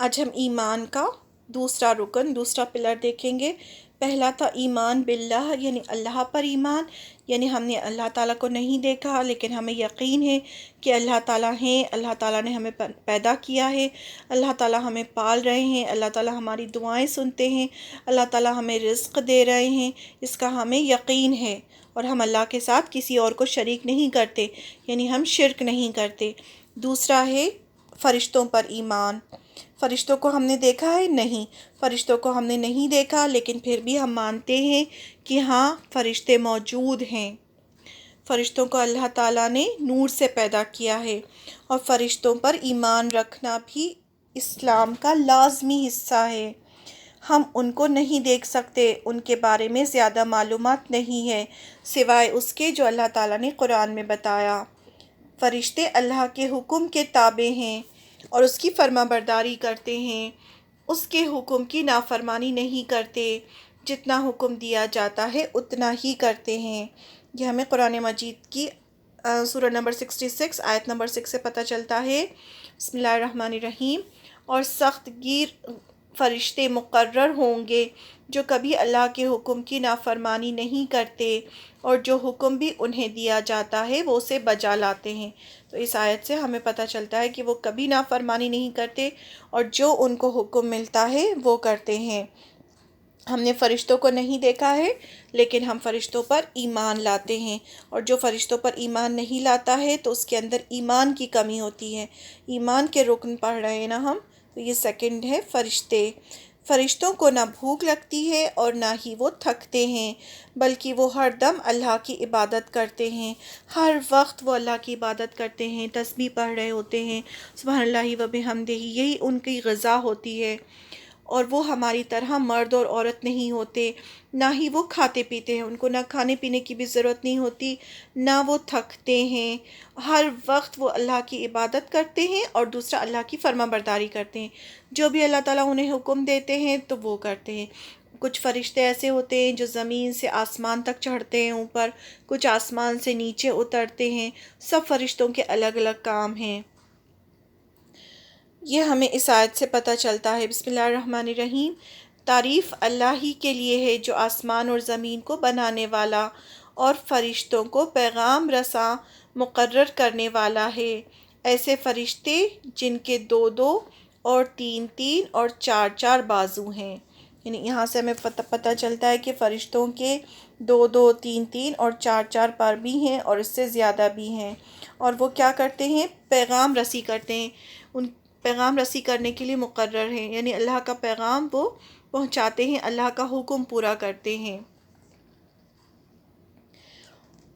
آج ہم ایمان کا دوسرا رکن، دوسرا پلر دیکھیں گے۔ پہلا تھا ایمان باللہ، یعنی اللہ پر ایمان، یعنی ہم نے اللہ تعالیٰ کو نہیں دیکھا لیکن ہمیں یقین ہے کہ اللہ تعالیٰ ہیں، اللہ تعالیٰ نے ہمیں پیدا کیا ہے، اللہ تعالیٰ ہمیں پال رہے ہیں، اللہ تعالیٰ ہماری دعائیں سنتے ہیں، اللہ تعالیٰ ہمیں رزق دے رہے ہیں، اس کا ہمیں یقین ہے، اور ہم اللہ کے ساتھ کسی اور کو شریک نہیں کرتے، یعنی ہم شرک نہیں کرتے۔ دوسرا ہے فرشتوں پر ایمان۔ فرشتوں کو ہم نے دیکھا ہے؟ نہیں، فرشتوں کو ہم نے نہیں دیکھا، لیکن پھر بھی ہم مانتے ہیں کہ ہاں فرشتے موجود ہیں۔ فرشتوں کو اللہ تعالیٰ نے نور سے پیدا کیا ہے، اور فرشتوں پر ایمان رکھنا بھی اسلام کا لازمی حصہ ہے۔ ہم ان کو نہیں دیکھ سکتے، ان کے بارے میں زیادہ معلومات نہیں ہے سوائے اس کے جو اللہ تعالیٰ نے قرآن میں بتایا۔ فرشتے اللہ کے حکم کے تابع ہیں اور اس کی فرما برداری کرتے ہیں، اس کے حکم کی نافرمانی نہیں کرتے، جتنا حکم دیا جاتا ہے اتنا ہی کرتے ہیں۔ یہ ہمیں قرآن مجید کی سورہ نمبر 66 آیت نمبر 6 سے پتہ چلتا ہے۔ بسم اللہ الرحمن الرحیم۔ اور سخت گیر فرشتے مقرر ہوں گے جو کبھی اللہ کے حکم کی نافرمانی نہیں کرتے، اور جو حکم بھی انہیں دیا جاتا ہے وہ اسے بجا لاتے ہیں۔ تو اس آیت سے ہمیں پتہ چلتا ہے کہ وہ کبھی نافرمانی نہیں کرتے، اور جو ان کو حکم ملتا ہے وہ کرتے ہیں۔ ہم نے فرشتوں کو نہیں دیکھا ہے لیکن ہم فرشتوں پر ایمان لاتے ہیں، اور جو فرشتوں پر ایمان نہیں لاتا ہے تو اس کے اندر ایمان کی کمی ہوتی ہے۔ ایمان کے رکن پڑھ رہے ہیں نا ہم، تو یہ سیکنڈ ہے فرشتے۔ فرشتوں کو نہ بھوک لگتی ہے اور نہ ہی وہ تھکتے ہیں، بلکہ وہ ہر دم اللہ کی عبادت کرتے ہیں، ہر وقت وہ اللہ کی عبادت کرتے ہیں، تسبیح پڑھ رہے ہوتے ہیں، سبحان اللہ و بحمدہ، یہی ان کی غذا ہوتی ہے۔ اور وہ ہماری طرح مرد اور عورت نہیں ہوتے، نہ ہی وہ کھاتے پیتے ہیں، ان کو نہ کھانے پینے کی بھی ضرورت نہیں ہوتی، نہ وہ تھکتے ہیں، ہر وقت وہ اللہ کی عبادت کرتے ہیں اور دوسرا اللہ کی فرما برداری کرتے ہیں، جو بھی اللہ تعالیٰ انہیں حکم دیتے ہیں تو وہ کرتے ہیں۔ کچھ فرشتے ایسے ہوتے ہیں جو زمین سے آسمان تک چڑھتے ہیں اوپر، کچھ آسمان سے نیچے اترتے ہیں، سب فرشتوں کے الگ الگ کام ہیں۔ یہ ہمیں اس آیت سے پتہ چلتا ہے۔ بسم اللہ الرحمن الرحیم۔ تعریف اللہ ہی کے لیے ہے جو آسمان اور زمین کو بنانے والا اور فرشتوں کو پیغام رساں مقرر کرنے والا ہے۔ ایسے فرشتے جن کے دو دو اور تین تین اور چار چار بازو ہیں، یعنی یہاں سے ہمیں پتہ چلتا ہے کہ فرشتوں کے دو دو، تین تین اور چار چار پر بھی ہیں اور اس سے زیادہ بھی ہیں، اور وہ کیا کرتے ہیں؟ پیغام رسی کرتے ہیں، ان پیغام رسی کرنے کے لیے مقرر ہیں، یعنی اللہ کا پیغام وہ پہنچاتے ہیں، اللہ کا حکم پورا کرتے ہیں۔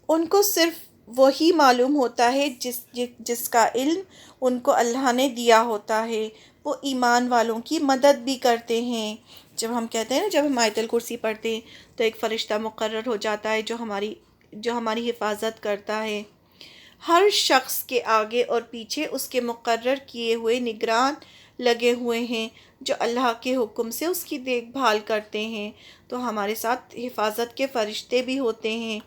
ان کو صرف وہی معلوم ہوتا ہے جس کا علم ان کو اللہ نے دیا ہوتا ہے۔ وہ ایمان والوں کی مدد بھی کرتے ہیں۔ جب ہم کہتے ہیں نا، جب ہم آیت الکرسی پڑھتے ہیں تو ایک فرشتہ مقرر ہو جاتا ہے جو ہماری حفاظت کرتا ہے۔ ہر شخص کے آگے اور پیچھے اس کے مقرر کیے ہوئے نگران لگے ہوئے ہیں جو اللہ کے حکم سے اس کی دیکھ بھال کرتے ہیں۔ تو ہمارے ساتھ حفاظت کے فرشتے بھی ہوتے ہیں۔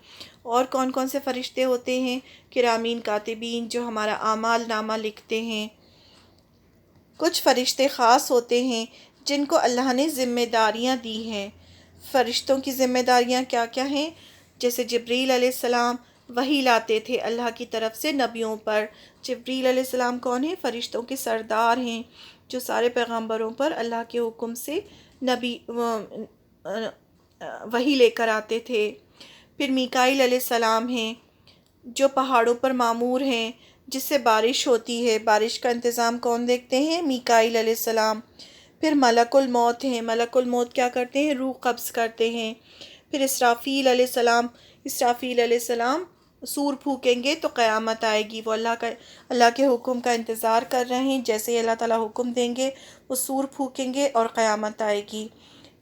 اور کون کون سے فرشتے ہوتے ہیں؟ کرامین کاتبین، جو ہمارا اعمال نامہ لکھتے ہیں۔ کچھ فرشتے خاص ہوتے ہیں جن کو اللہ نے ذمہ داریاں دی ہیں۔ فرشتوں کی ذمہ داریاں کیا کیا ہیں؟ جیسے جبریل علیہ السلام وحی لاتے تھے اللہ کی طرف سے نبیوں پر۔ جبریل علیہ السلام کون ہیں؟ فرشتوں کے سردار ہیں جو سارے پیغمبروں پر اللہ کے حکم سے نبی وحی لے کر آتے تھے۔ پھر میکائیل علیہ السلام ہیں جو پہاڑوں پر مامور ہیں، جس سے بارش ہوتی ہے، بارش کا انتظام کون دیکھتے ہیں؟ میکائیل علیہ السلام۔ پھر ملک الموت ہیں، ملک الموت کیا کرتے ہیں؟ روح قبض کرتے ہیں۔ پھر اسرافیل علیہ السلام، اسرافیل علیہ السلام سور پھونکیں گے تو قیامت آئے گی، وہ اللہ کے حکم کا انتظار کر رہے ہیں، جیسے ہی اللہ تعالیٰ حکم دیں گے وہ سور پھونکیں گے اور قیامت آئے گی۔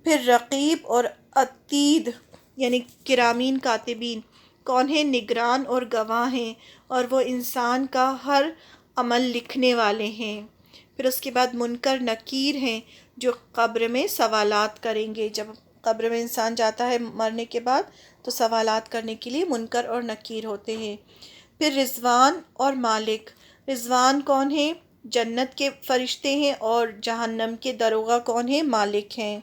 پھر رقیب اور عتید یعنی کرامین کاتبین کون ہیں؟ نگران اور گواہ ہیں، اور وہ انسان کا ہر عمل لکھنے والے ہیں۔ پھر اس کے بعد منکر نکیر ہیں جو قبر میں سوالات کریں گے، جب قبر میں انسان جاتا ہے مرنے کے بعد تو سوالات کرنے کے لیے منکر اور نکیر ہوتے ہیں۔ پھر رضوان اور مالک، رضوان کون ہیں؟ جنت کے فرشتے ہیں اور جہنم کے دروغہ کون ہیں؟ مالک ہیں۔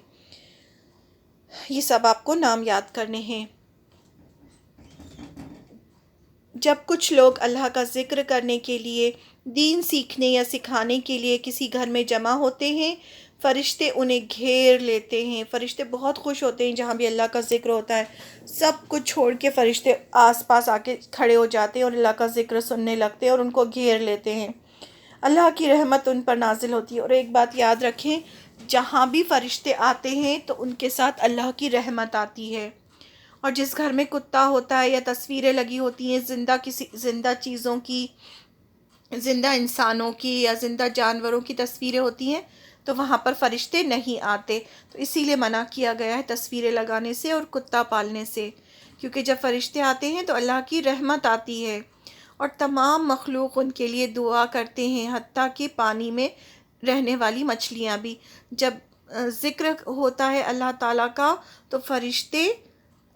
یہ سب آپ کو نام یاد کرنے ہیں۔ جب کچھ لوگ اللہ کا ذکر کرنے کے لیے، دین سیکھنے یا سکھانے کے لیے کسی گھر میں جمع ہوتے ہیں، فرشتے انہیں گھیر لیتے ہیں۔ فرشتے بہت خوش ہوتے ہیں جہاں بھی اللہ کا ذکر ہوتا ہے، سب کچھ چھوڑ کے فرشتے آس پاس آ کے کھڑے ہو جاتے ہیں اور اللہ کا ذکر سننے لگتے ہیں اور ان کو گھیر لیتے ہیں۔ اللہ کی رحمت ان پر نازل ہوتی ہے۔ اور ایک بات یاد رکھیں، جہاں بھی فرشتے آتے ہیں تو ان کے ساتھ اللہ کی رحمت آتی ہے۔ اور جس گھر میں کتا ہوتا ہے یا تصویریں لگی ہوتی ہیں زندہ چیزوں کی، زندہ انسانوں کی یا زندہ جانوروں کی تصویریں ہوتی ہیں، تو وہاں پر فرشتے نہیں آتے۔ تو اسی لیے منع کیا گیا ہے تصویریں لگانے سے اور کتا پالنے سے، کیونکہ جب فرشتے آتے ہیں تو اللہ کی رحمت آتی ہے اور تمام مخلوق ان کے لیے دعا کرتے ہیں، حتیٰ کہ پانی میں رہنے والی مچھلیاں بھی۔ جب ذکر ہوتا ہے اللہ تعالیٰ کا تو فرشتے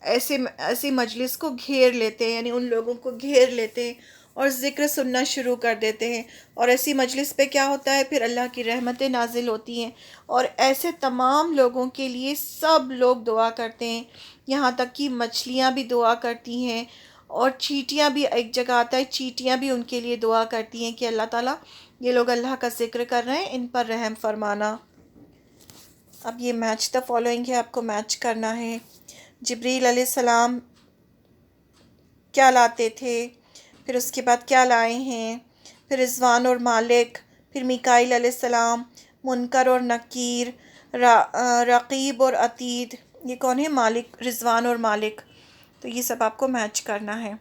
ایسے مجلس کو گھیر لیتے ہیں، یعنی ان لوگوں کو گھیر لیتے ہیں اور ذکر سننا شروع کر دیتے ہیں۔ اور ایسی مجلس پہ کیا ہوتا ہے؟ پھر اللہ کی رحمتیں نازل ہوتی ہیں اور ایسے تمام لوگوں کے لیے سب لوگ دعا کرتے ہیں، یہاں تک کہ مچھلیاں بھی دعا کرتی ہیں اور چیٹیاں بھی، ایک جگہ آتا ہے چیٹیاں بھی ان کے لیے دعا کرتی ہیں کہ اللہ تعالیٰ یہ لوگ اللہ کا ذکر کر رہے ہیں، ان پر رحم فرمانا۔ اب یہ میچ دا فالوئنگ ہے، آپ کو میچ کرنا ہے۔ جبریل علیہ السلام کیا لاتے تھے، پھر اس کے بعد کیا لائے ہیں، پھر رضوان اور مالک، پھر میکائیل علیہ السلام، منکر اور نکیر، رقیب اور عتید، یہ کون ہے؟ مالک، رضوان اور مالک۔ تو یہ سب آپ کو میچ کرنا ہے۔